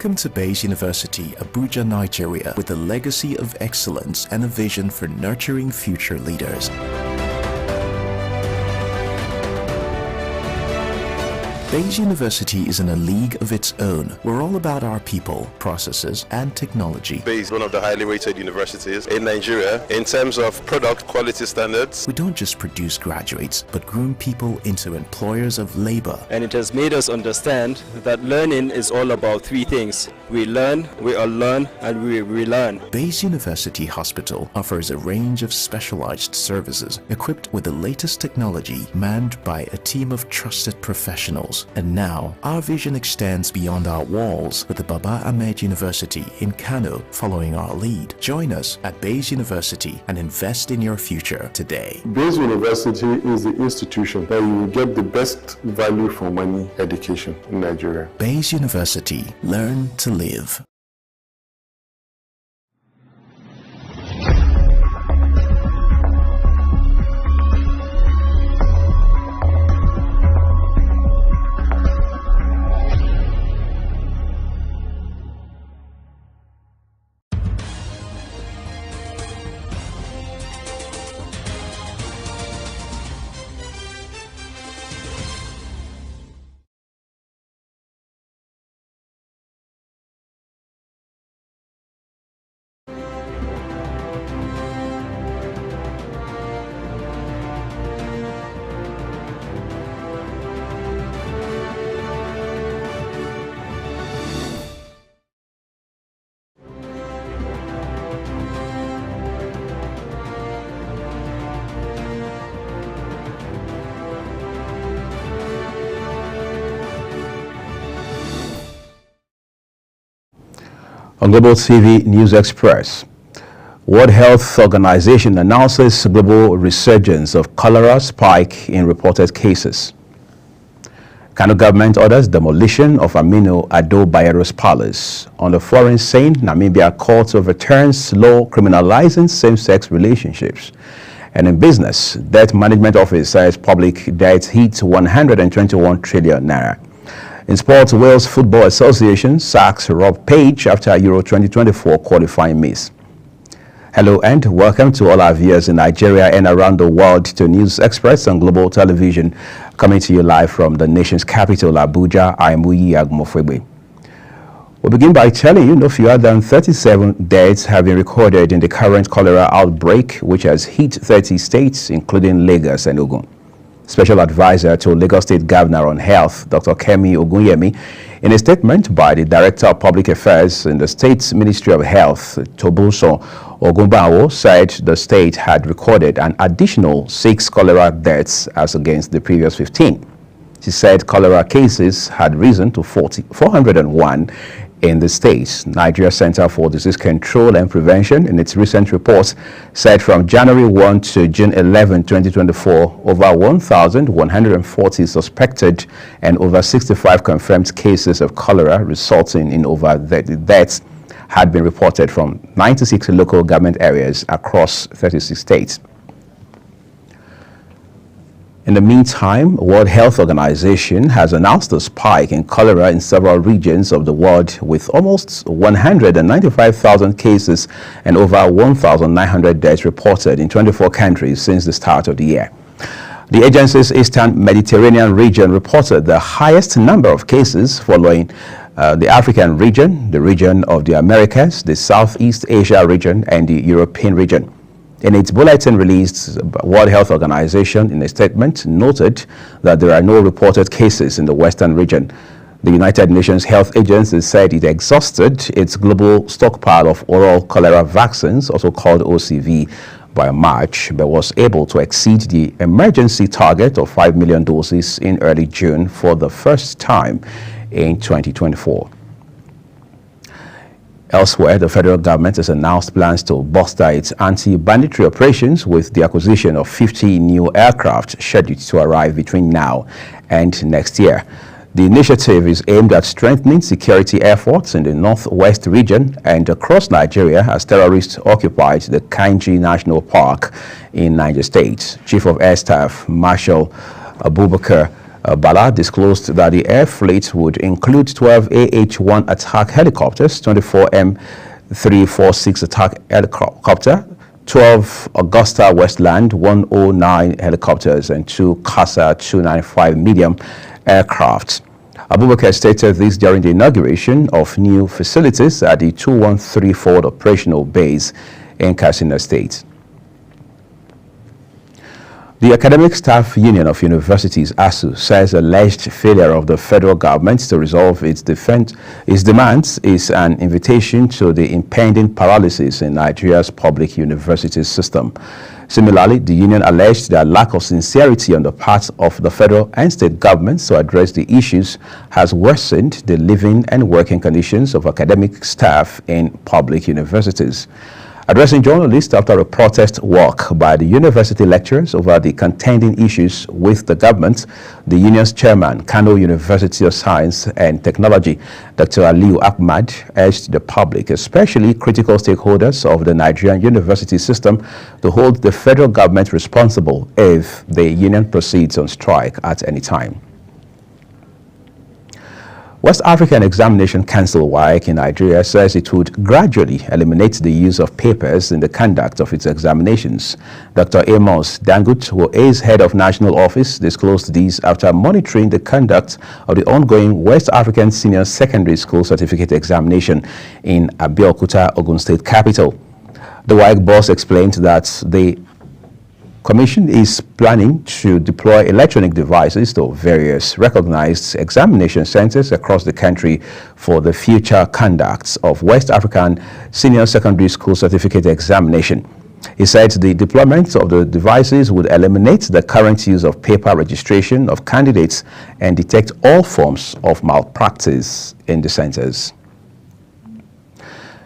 Welcome to Bayes University, Abuja, Nigeria, with a legacy of excellence and a vision for nurturing future leaders. Bayes University is in a league of its own. We're all about our people, processes, and technology. Bayes is one of the highly rated universities in Nigeria in terms of product quality standards. We don't just produce graduates, but groom people into employers of labor. And it has made us understand that learning is all about three things. We learn, we unlearn, and we relearn. Bayes University Hospital offers a range of specialized services equipped with the latest technology, manned by a team of trusted professionals. And now, our vision extends beyond our walls with the Baba Ahmed University in Kano following our lead. Join us at Bayes University and invest in your future today. Bayes University is the institution that you will get the best value for money education in Nigeria. Bayes University. Learn to live. On Global TV News Express, World Health Organization announces global resurgence of cholera spike in reported cases. Kano government orders demolition of Aminu Ado Bayer's palace. On the foreign scene, Namibia court overturns law criminalizing same-sex relationships. And in business, Debt Management Office says public debt hits 121 trillion naira. In sports, Wales Football Association sacks Rob Page after Euro 2024 qualifying miss. Hello and welcome to all our viewers in Nigeria and around the world to News Express on Global Television, coming to you live from the nation's capital, Abuja. I'm Uyi Agmofwebe. We'll begin by telling you no fewer than 37 deaths have been recorded in the current cholera outbreak, which has hit 30 states, including Lagos and Ogun. Special Advisor to Lagos State Governor on Health, Dr. Kemi Ogunyemi, in a statement by the Director of Public Affairs in the State's Ministry of Health, Tobuso Ogunbawo, said the state had recorded an additional 6 cholera deaths as against the previous 15. She said cholera cases had risen to 401 in the state. Nigeria Center for Disease Control and Prevention, in its recent report, said from January 1 to June 11, 2024, over 1,140 suspected and over 65 confirmed cases of cholera, resulting in over 30 deaths, had been reported from 96 local government areas across 36 states. In the meantime, World Health Organization has announced a spike in cholera in several regions of the world, with almost 195,000 cases and over 1,900 deaths reported in 24 countries since the start of the year. The agency's Eastern Mediterranean region reported the highest number of cases, following the African region, the region of the Americas, the Southeast Asia region, and the European region. In its bulletin released, World Health Organization, in a statement, noted that there are no reported cases in the Western region. The United Nations Health Agency said it exhausted its global stockpile of oral cholera vaccines, also called OCV, by March, but was able to exceed the emergency target of 5 million doses in early June for the first time in 2024. Elsewhere, the federal government has announced plans to bolster its anti-banditry operations with the acquisition of 50 new aircraft scheduled to arrive between now and next year. The initiative is aimed at strengthening security efforts in the northwest region and across Nigeria as terrorists occupied the Kainji National Park in Niger State. Chief of Air Staff Marshal Abubakar Bala disclosed that the air fleet would include 12 AH-1 attack helicopters, 24 M346 attack helicopter, 12 Augusta Westland 109 helicopters, and 2 CASA 295 medium aircraft. Abubakar stated this during the inauguration of new facilities at the 213 Forward Operational Base in Katsina State. The Academic Staff Union of Universities, ASU, says alleged failure of the federal government to resolve its demands is an invitation to the impending paralysis in Nigeria's public university system. Similarly, the union alleged that lack of sincerity on the part of the federal and state governments to address the issues has worsened the living and working conditions of academic staff in public universities. Addressing journalists after a protest walk by the university lecturers over the contending issues with the government, the union's chairman, Kano University of Science and Technology, Dr. Aliyu Ahmad, urged the public, especially critical stakeholders of the Nigerian university system, to hold the federal government responsible if the union proceeds on strike at any time. West African Examination Council (WAEC) in Nigeria says it would gradually eliminate the use of papers in the conduct of its examinations. Dr. Amos Dangut, who is head of national office, disclosed this after monitoring the conduct of the ongoing West African Senior Secondary School Certificate Examination in Abeokuta, Ogun State capital. The WAEC boss explained that the Commission is planning to deploy electronic devices to various recognized examination centers across the country for the future conduct of West African Senior Secondary School Certificate Examination. He said the deployment of the devices would eliminate the current use of paper registration of candidates and detect all forms of malpractice in the centers.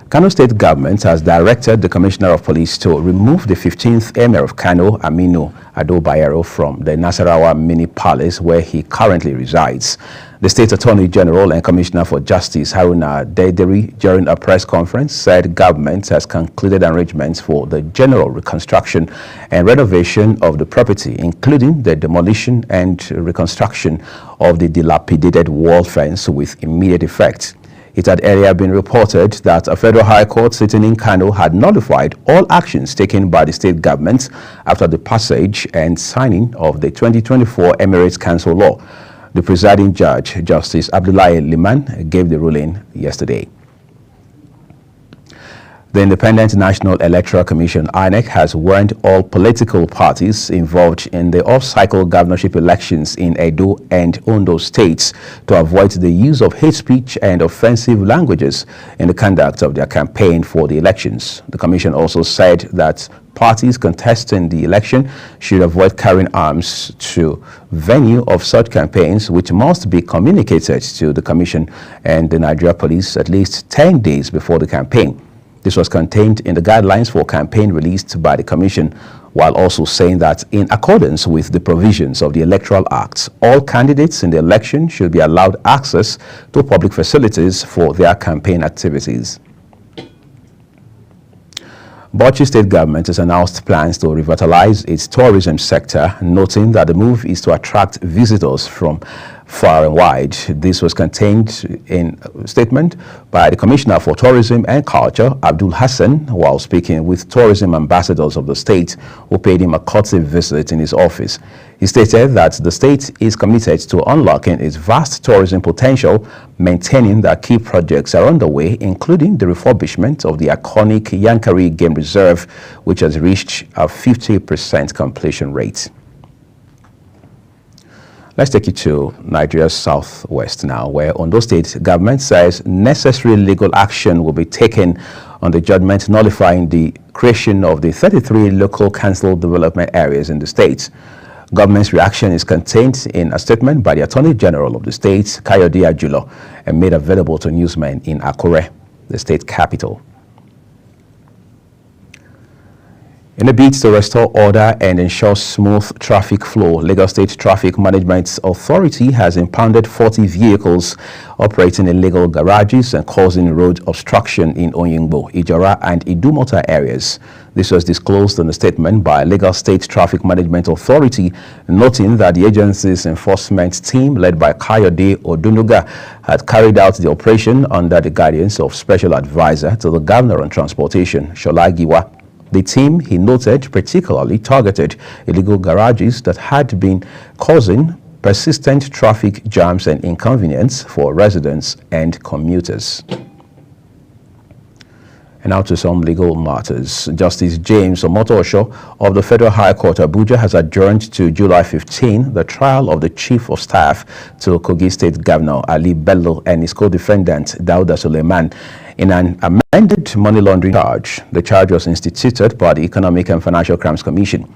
Kano State government has directed the Commissioner of Police to remove the 15th Emir of Kano, Aminu Ado Bayero, from the Nasarawa Mini Palace where he currently resides. The State Attorney General and Commissioner for Justice, Haruna Daideri, during a press conference, said government has concluded arrangements for the general reconstruction and renovation of the property, including the demolition and reconstruction of the dilapidated wall fence with immediate effect. It had earlier been reported that a federal high court sitting in Kano had nullified all actions taken by the state government after the passage and signing of the 2024 Emirates Council Law. The presiding judge, Justice Abdullahi Liman, gave the ruling yesterday. The Independent National Electoral Commission, INEC, has warned all political parties involved in the off-cycle governorship elections in Edo and Ondo states to avoid the use of hate speech and offensive languages in the conduct of their campaign for the elections. The commission also said that parties contesting the election should avoid carrying arms to venue of such campaigns, which must be communicated to the commission and the Nigeria Police at least 10 days before the campaign. This was contained in the guidelines for campaign released by the Commission, while also saying that in accordance with the provisions of the Electoral Act, all candidates in the election should be allowed access to public facilities for their campaign activities. Bauchi State Government has announced plans to revitalize its tourism sector, noting that the move is to attract visitors from far and wide. This was contained in a statement by the Commissioner for Tourism and Culture, Abdul Hassan, while speaking with tourism ambassadors of the state who paid him a courtesy visit in his office. He stated that the state is committed to unlocking its vast tourism potential, maintaining that key projects are underway, including the refurbishment of the iconic Yankari Game Reserve, which has reached a 50% completion rate. Let's take you to Nigeria's southwest now, where Ondo State government says necessary legal action will be taken on the judgment nullifying the creation of the 33 local council development areas in the state. Government's reaction is contained in a statement by the Attorney General of the state, Kayode Ajulo, and made available to newsmen in Akure, the state capital. In a bid to restore order and ensure smooth traffic flow, Lagos State Traffic Management Authority has impounded 40 vehicles operating in illegal garages and causing road obstruction in Oyingbo, Ijora and Idumota areas. This was disclosed in a statement by Lagos State Traffic Management Authority, noting that the agency's enforcement team, led by Kayode Odunuga, had carried out the operation under the guidance of Special Advisor to the Governor on Transportation, Shola Giwa. The team, he noted, particularly targeted illegal garages that had been causing persistent traffic jams and inconvenience for residents and commuters. And now to some legal matters. Justice James Omotosho of the Federal High Court Abuja has adjourned to July 15 the trial of the Chief of Staff to Kogi State Governor Ali Bello and his co-defendant Dauda Suleiman in an amended money laundering charge. The charge was instituted by the Economic and Financial Crimes Commission.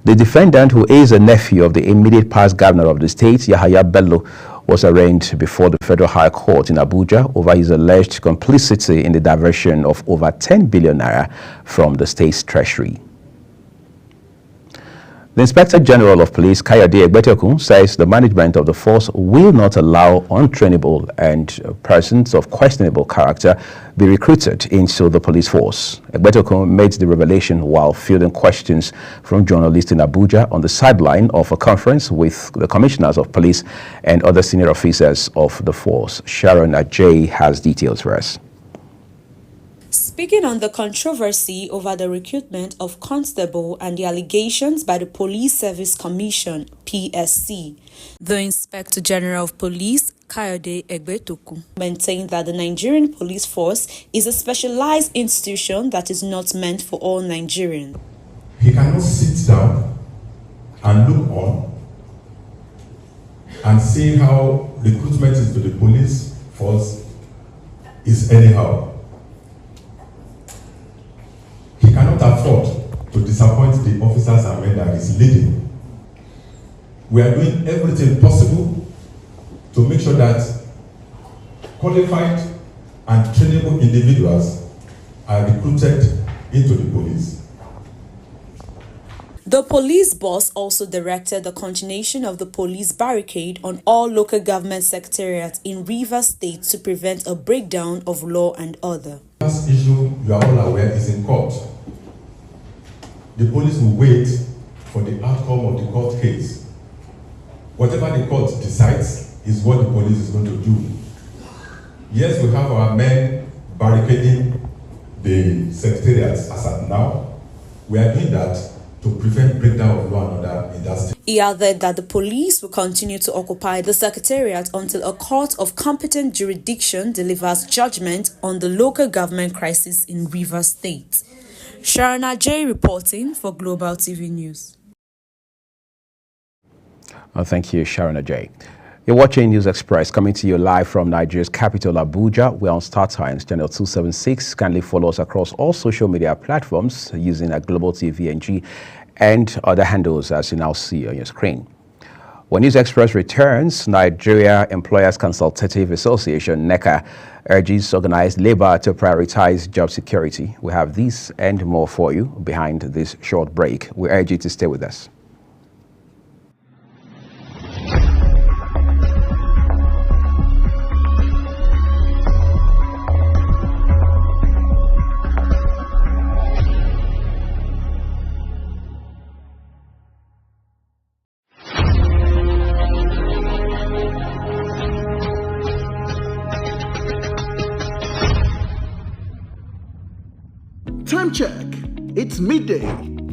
The defendant, who is a nephew of the immediate past governor of the state, Yahaya Bello, was arraigned before the Federal High Court in Abuja over his alleged complicity in the diversion of over 10 billion naira from the state's treasury. The Inspector General of Police, Kayode Egbetokun, says the management of the force will not allow untrainable and persons of questionable character be recruited into the police force. Egbetokun made the revelation while fielding questions from journalists in Abuja on the sideline of a conference with the commissioners of police and other senior officers of the force. Sharon Ajay has details for us. Speaking on the controversy over the recruitment of constable and the allegations by the Police Service Commission, PSC, the Inspector General of Police, Kayode Egbetokun, maintained that the Nigerian police force is a specialized institution that is not meant for all Nigerians. He cannot sit down and look on and see how recruitment into the police force is anyhow. He cannot afford to disappoint the officers and men that he's leading. We are doing everything possible to make sure that qualified and trainable individuals are recruited into the police. The police boss also directed the continuation of the police barricade on all local government secretariats in Rivers State to prevent a breakdown of law and order. This issue, you are all aware, is in court. The police will wait for the outcome of the court case. Whatever the court decides is what the police is going to do. Yes, we have our men barricading the secretariats as at now. We are doing that to prevent breakdown of law and order in that state. He added that the police will continue to occupy the secretariat until a court of competent jurisdiction delivers judgment on the local government crisis in Rivers State. Sharon Ajay reporting for Global TV News. Thank you, Sharon Ajay. You're watching News Express, coming to you live from Nigeria's capital, Abuja. We're on Star Times, channel 276. Kindly follow us across all social media platforms using our Global TV NG and other handles as you now see on your screen. When News Express returns, Nigeria Employers Consultative Association, NECA, urges organized labor to prioritize job security. We have this and more for you behind this short break. We urge you to stay with us. Time check. It's midday.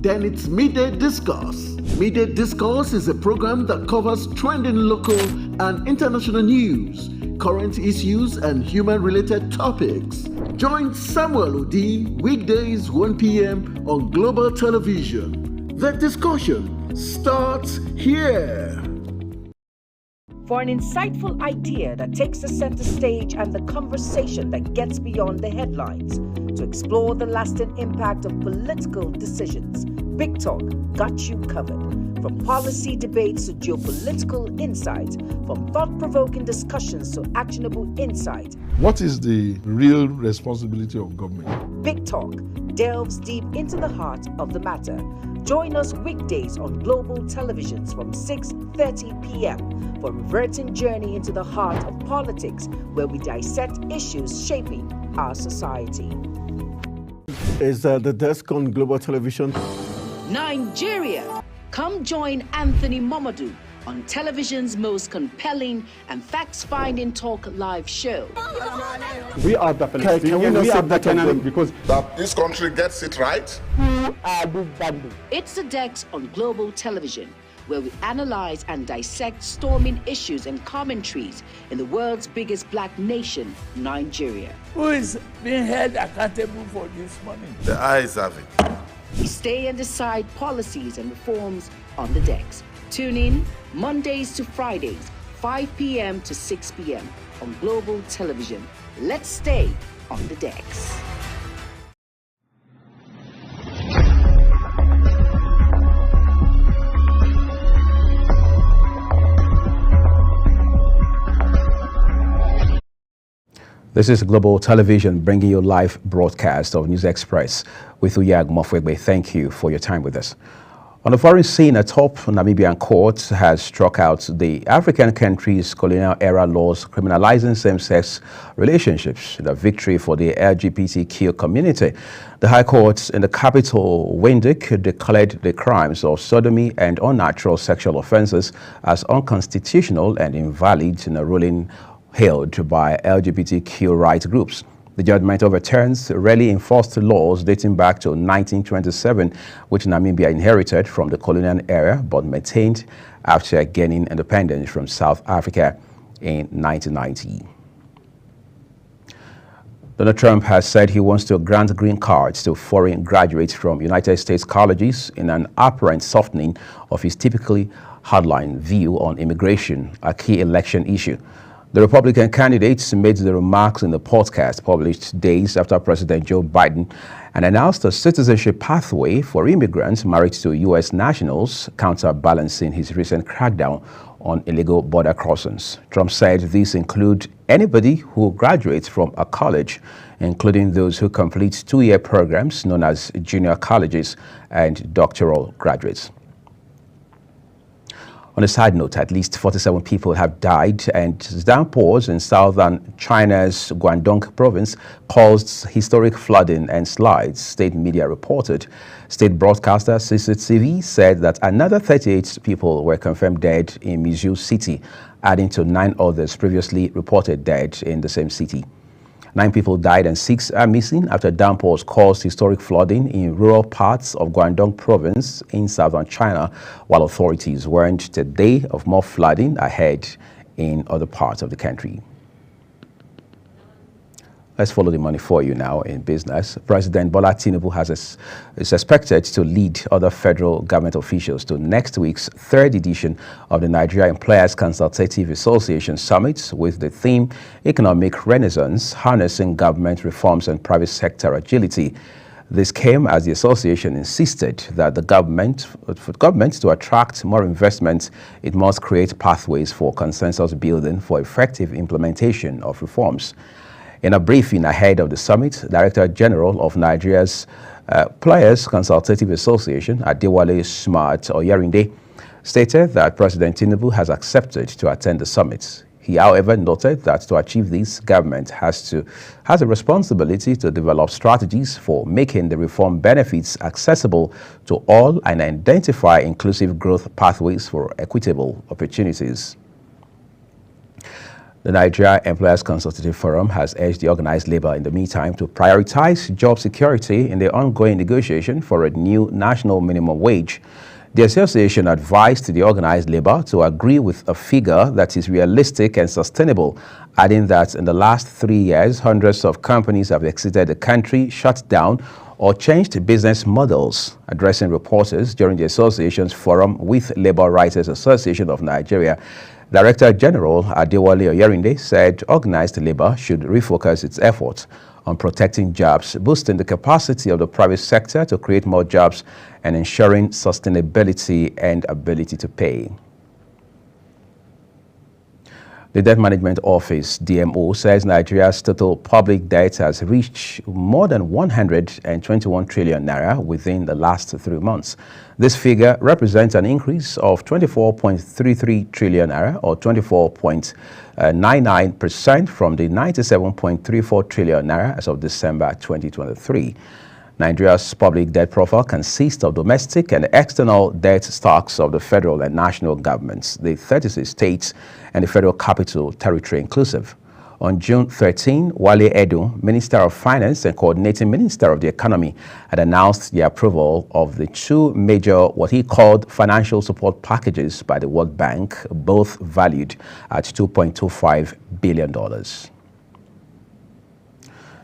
Then it's Midday Discourse. Midday Discourse is a program that covers trending local and international news, current issues, and human-related topics. Join Samuel Odi weekdays 1 p.m. on Global Television. The discussion starts here. For an insightful idea that takes the center stage and the conversation that gets beyond the headlines, to explore the lasting impact of political decisions, Big Talk got you covered. From policy debates to geopolitical insights, from thought-provoking discussions to actionable insight. What is the real responsibility of government? Big Talk, delves deep into the heart of the matter. Join us weekdays on Global Televisions from 6:30 p.m. for a reverting journey into the heart of politics, where we dissect issues shaping our society. Is the desk on Global Television? Nigeria. Come join Anthony Momodu on television's most compelling and facts-finding talk live show. We are the Palestinians. We are the because that this country gets it right. It's the Dex on Global Television, where we analyze and dissect storming issues and commentaries in the world's biggest black nation, Nigeria. Who is being held accountable for this money? The eyes have it. We stay and decide policies and reforms on the Dex. Tune in Mondays to Fridays, 5 p.m. to 6 p.m. on Global Television. Let's stay on the Dex. This is Global Television bringing you live broadcast of News Express with Uyag Mofwegbe. Thank you for your time with us. On the foreign scene, a top Namibian court has struck out the African country's colonial era laws criminalizing same-sex relationships, a victory for the LGBTQ community. The High Court in the capital, Windhoek, declared the crimes of sodomy and unnatural sexual offenses as unconstitutional and invalid in a ruling hailed by LGBTQ rights groups. The judgment overturns rarely enforced laws dating back to 1927, which Namibia inherited from the colonial era but maintained after gaining independence from South Africa in 1990. Donald Trump has said he wants to grant green cards to foreign graduates from United States colleges in an apparent softening of his typically hardline view on immigration, a key election issue. The Republican candidates made the remarks in the podcast published days after President Joe Biden and announced a citizenship pathway for immigrants married to U.S. nationals, counterbalancing his recent crackdown on illegal border crossings. Trump said these include anybody who graduates from a college, including those who complete two-year programs known as junior colleges and doctoral graduates. On a side note, at least 47 people have died, and downpours in southern China's Guangdong province caused historic flooding and slides, state media reported. State broadcaster CCTV said that another 38 people were confirmed dead in Mizhou City, adding to 9 others previously reported dead in the same city. 9 people died and 6 are missing after downpours caused historic flooding in rural parts of Guangdong province in southern China, while authorities warned today of more flooding ahead in other parts of the country. Let's follow the money for you now in business. President Bola Tinubu is expected to lead other federal government officials to next week's 3rd edition of the Nigeria Employers Consultative Association Summit with the theme Economic Renaissance, Harnessing Government Reforms and Private Sector Agility. This came as the association insisted that for government to attract more investment, it must create pathways for consensus building for effective implementation of reforms. In a briefing ahead of the summit, Director General of Nigeria's Employers Consultative Association, Adewale Smart Oyerinde, stated that President Tinubu has accepted to attend the summit. He, however, noted that to achieve this, government has a responsibility to develop strategies for making the reform benefits accessible to all and identify inclusive growth pathways for equitable opportunities. The Nigeria Employers Consultative Forum has urged the organized labor in the meantime to prioritize job security in the ongoing negotiation for a new national minimum wage. The association advised the organized labor to agree with a figure that is realistic and sustainable, adding that in the last 3 years, hundreds of companies have exited the country, shut down, or changed business models. Addressing reporters during the association's forum with Labour Writers Association of Nigeria, Director General Adewale Oyerinde said organized labor should refocus its efforts on protecting jobs, boosting the capacity of the private sector to create more jobs, and ensuring sustainability and ability to pay. The Debt Management Office, DMO, says Nigeria's total public debt has reached more than 121 trillion naira within the last 3 months. This figure represents an increase of 24.33 trillion naira, or 24.99% from the 97.34 trillion naira as of December 2023. Nigeria's public debt profile consists of domestic and external debt stocks of the federal and national governments, the 36 states, and the Federal Capital Territory inclusive. On June 13, Wale Edu, Minister of Finance and Coordinating Minister of the Economy, had announced the approval of the 2 major, what he called, financial support packages by the World Bank, both valued at $2.25 billion.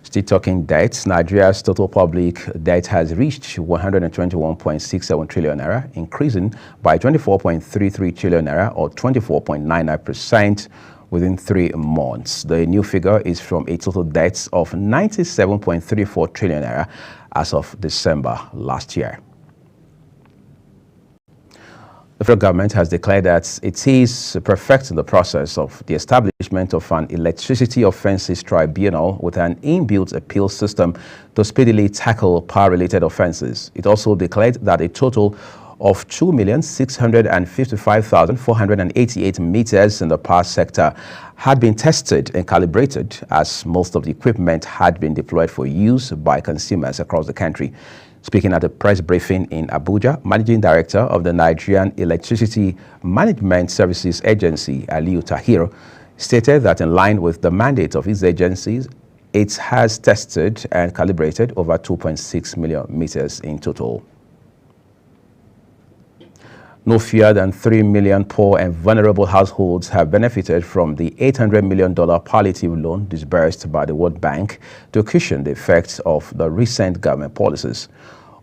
Still talking debts, Nigeria's total public debt has reached 121.67 trillion naira, increasing by 24.33 trillion naira, or 24.99% within 3 months. The new figure is from a total debt of 97.34 trillion naira as of December last year. The federal government has declared that it is perfecting the process of the establishment of an electricity offences tribunal with an inbuilt appeal system to speedily tackle power-related offences. It also declared that a total of 2,655,488 meters in the power sector had been tested and calibrated, as most of the equipment had been deployed for use by consumers across the country. Speaking at a press briefing in Abuja, Managing Director of the Nigerian Electricity Management Services Agency, Aliyu Tahir, stated that in line with the mandate of his agencies, it has tested and calibrated over 2.6 million meters in total. No fewer than 3 million poor and vulnerable households have benefited from the $800 million palliative loan disbursed by the World Bank to cushion the effects of the recent government policies.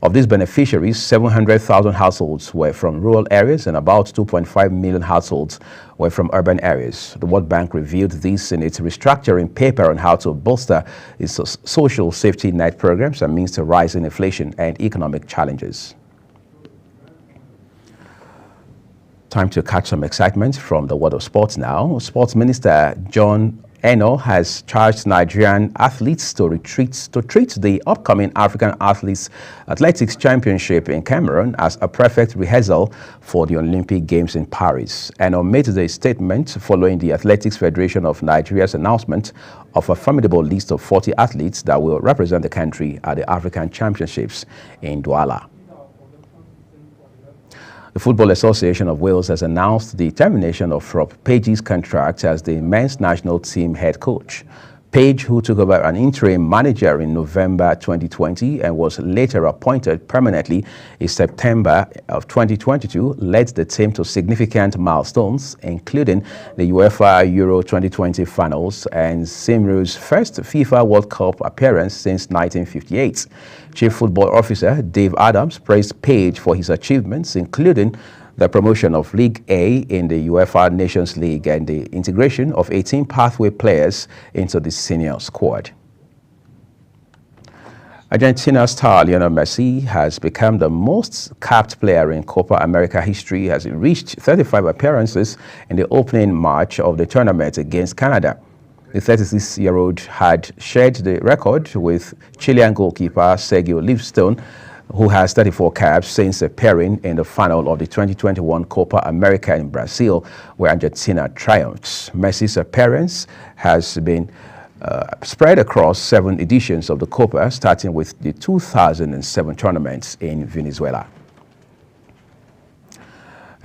Of these beneficiaries, 700,000 households were from rural areas and about 2.5 million households were from urban areas. The World Bank revealed this in its restructuring paper on how to bolster its social safety net programs amidst rising inflation and economic challenges. Time to catch some excitement from the world of sports now. Sports Minister John Eno has charged Nigerian athletes to treat the upcoming African Athletics Championship in Cameroon as a perfect rehearsal for the Olympic Games in Paris. Eno made the statement following the Athletics Federation of Nigeria's announcement of a formidable list of 40 athletes that will represent the country at the African Championships in Douala. The Football Association of Wales has announced the termination of Rob Page's contract as the men's national team head coach. Page, who took over an interim manager in November 2020 and was later appointed permanently in September of 2022, led the team to significant milestones, including the UEFA Euro 2020 finals and Simru's first FIFA World Cup appearance since 1958. Chief Football Officer Dave Adams praised Page for his achievements, including the promotion of League A in the UEFA Nations League and the integration of 18 pathway players into the senior squad. Argentina star Lionel Messi has become the most capped player in Copa America history as he reached 35 appearances in the opening match of the tournament against Canada. The 36-year-old had shared the record with Chilean goalkeeper Sergio Livestone, who has 34 caps since appearing in the final of the 2021 Copa America in Brazil, where Argentina triumphed. Messi's appearance has been spread across 7 editions of the Copa, starting with the 2007 tournament in Venezuela.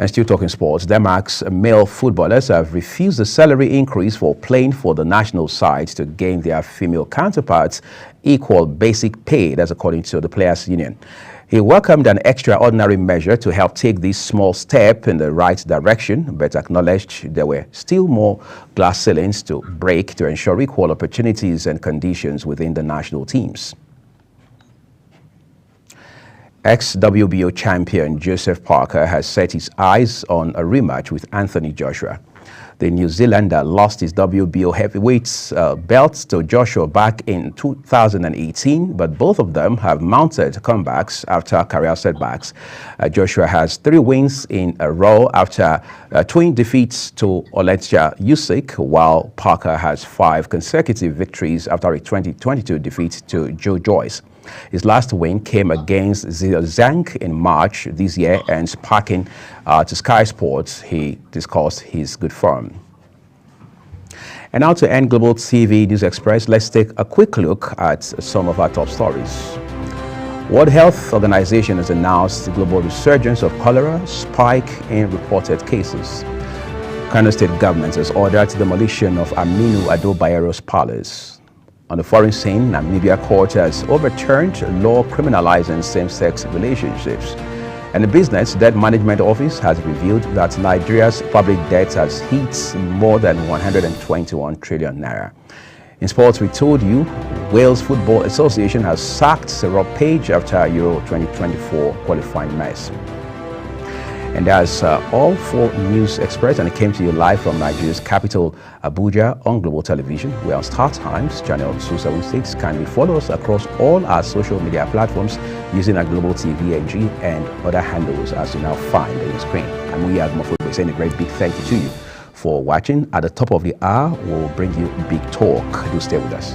And still talking sports, Denmark's male footballers have refused a salary increase for playing for the national side to gain their female counterparts equal basic pay, that's according to the Players' Union. He welcomed an extraordinary measure to help take this small step in the right direction, but acknowledged there were still more glass ceilings to break to ensure equal opportunities and conditions within the national teams. Ex-WBO champion Joseph Parker has set his eyes on a rematch with Anthony Joshua. The New Zealander lost his WBO heavyweight belt to Joshua back in 2018, but both of them have mounted comebacks after career setbacks. Joshua has 3 wins in a row after twin defeats to Oleksandr Usyk, while Parker has 5 consecutive victories after a 2022 defeat to Joe Joyce. His last win came against Zhilei Zhang in March this year, and speaking to Sky Sports, he discussed his good form. And now to end Global TV News Express, let's take a quick look at some of our top stories. World Health Organization has announced the global resurgence of cholera spike in reported cases. Kano State government has ordered demolition of Aminu Ado Bayero's palace. On the foreign scene, Namibia court has overturned law criminalizing same-sex relationships. And the Business Debt Management Office has revealed that Nigeria's public debt has hit more than 121 trillion naira. In sports, we told you Wales Football Association has sacked Sir Rob Page after Euro 2024 qualifying mess. And that's all for News Express, and it came to you live from Nigeria's capital, Abuja, on Global Television. We're on Star Times, channel 276. Kindly follow us across all our social media platforms using our Global TV NG and other handles as you now find on your screen. And we at Mofobo saying a great big thank you to you for watching. At the top of the hour, we'll bring you Big Talk. Do stay with us.